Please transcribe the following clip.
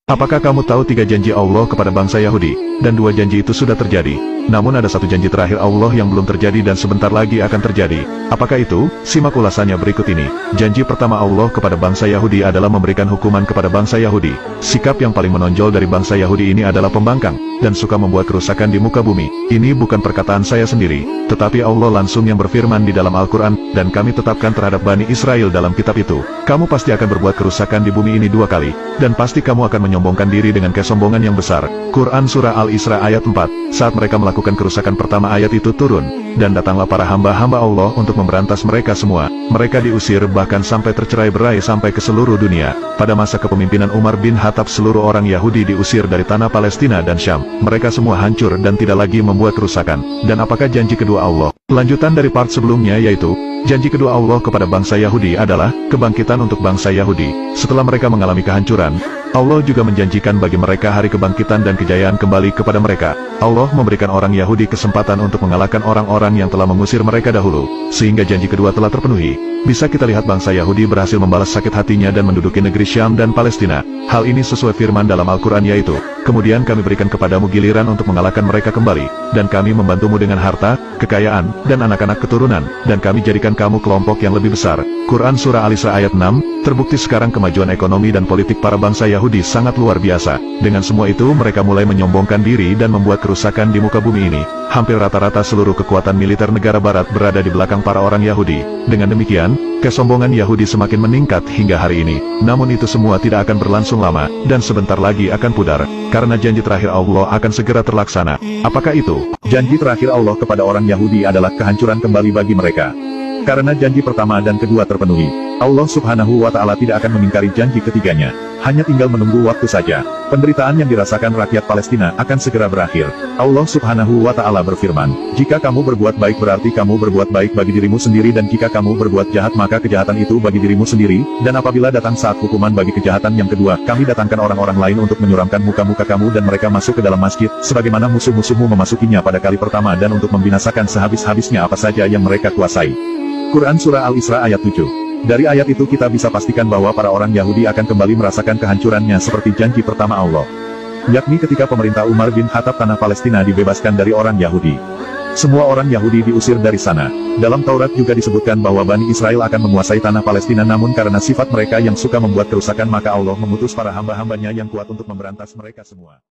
Apakah kamu tahu 3 janji Allah kepada bangsa Yahudi, dan 2 janji itu sudah terjadi? Namun ada 1 janji terakhir Allah yang belum terjadi dan sebentar lagi akan terjadi. Apakah itu? Simak ulasannya berikut ini. Janji pertama Allah kepada bangsa Yahudi adalah memberikan hukuman kepada bangsa Yahudi. Sikap yang paling menonjol dari bangsa Yahudi ini adalah pembangkang, dan suka membuat kerusakan di muka bumi. Ini bukan perkataan saya sendiri, tetapi Allah langsung yang berfirman di dalam Al-Quran, dan kami tetapkan terhadap Bani Israel dalam kitab itu. Kamu pasti akan berbuat kerusakan di bumi ini 2 kali, dan pasti kamu akan menyombongkan diri dengan kesombongan yang besar. Quran Surah Al-Isra ayat 4. Saat mereka melakukan kerusakan pertama ayat itu turun, dan datanglah para hamba-hamba Allah untuk memberantas mereka semua. Mereka diusir bahkan sampai tercerai-berai sampai ke seluruh dunia. Pada masa kepemimpinan Umar bin Khattab seluruh orang Yahudi diusir dari tanah Palestina dan Syam. Mereka semua hancur dan tidak lagi membuat kerusakan. Dan apakah janji kedua Allah? Lanjutan dari part sebelumnya yaitu, janji kedua Allah kepada bangsa Yahudi adalah kebangkitan untuk bangsa Yahudi. Setelah mereka mengalami kehancuran, Allah juga menjanjikan bagi mereka hari kebangkitan dan kejayaan kembali kepada mereka. Allah memberikan orang Yahudi kesempatan untuk mengalahkan orang-orang yang telah mengusir mereka dahulu, sehingga janji kedua telah terpenuhi. Bisa kita lihat bangsa Yahudi berhasil membalas sakit hatinya dan menduduki negeri Syam dan Palestina. Hal ini sesuai firman dalam Al-Quran yaitu, kemudian kami berikan kepadamu giliran untuk mengalahkan mereka kembali, dan kami membantumu dengan harta, kekayaan, dan anak-anak keturunan, dan kami jadikan kamu kelompok yang lebih besar. Quran Surah Al-Isra ayat 6, terbukti sekarang kemajuan ekonomi dan politik para bangsa Yahudi sangat luar biasa. Dengan semua itu mereka mulai menyombongkan diri dan membuat kerusakan di muka bumi ini. Hampir rata-rata seluruh kekuatan militer negara barat berada di belakang para orang Yahudi. Dengan demikian, kesombongan Yahudi semakin meningkat hingga hari ini. Namun itu semua tidak akan berlangsung lama, dan sebentar lagi akan pudar, karena janji terakhir Allah akan segera terlaksana. Apakah itu? Janji terakhir Allah kepada orang Yahudi adalah kehancuran kembali bagi mereka. Karena janji pertama dan kedua terpenuhi, Allah Subhanahu wa Ta'ala tidak akan mengingkari janji ketiganya. Hanya tinggal menunggu waktu saja. Penderitaan yang dirasakan rakyat Palestina akan segera berakhir. Allah Subhanahu wa Ta'ala berfirman, jika kamu berbuat baik berarti kamu berbuat baik bagi dirimu sendiri, dan jika kamu berbuat jahat maka kejahatan itu bagi dirimu sendiri. Dan apabila datang saat hukuman bagi kejahatan yang kedua, kami datangkan orang-orang lain untuk menyuramkan muka-muka kamu dan mereka masuk ke dalam masjid, sebagaimana musuh-musuhmu memasukinya pada kali pertama, dan untuk membinasakan sehabis-habisnya apa saja yang mereka kuasai. Quran Surah Al-Isra ayat 7. Dari ayat itu kita bisa pastikan bahwa para orang Yahudi akan kembali merasakan kehancurannya seperti janji pertama Allah, yakni ketika pemerintah Umar bin Khattab tanah Palestina dibebaskan dari orang Yahudi. Semua orang Yahudi diusir dari sana. Dalam Taurat juga disebutkan bahwa Bani Israel akan menguasai tanah Palestina, namun karena sifat mereka yang suka membuat kerusakan maka Allah mengutus para hamba-hambanya yang kuat untuk memberantas mereka semua.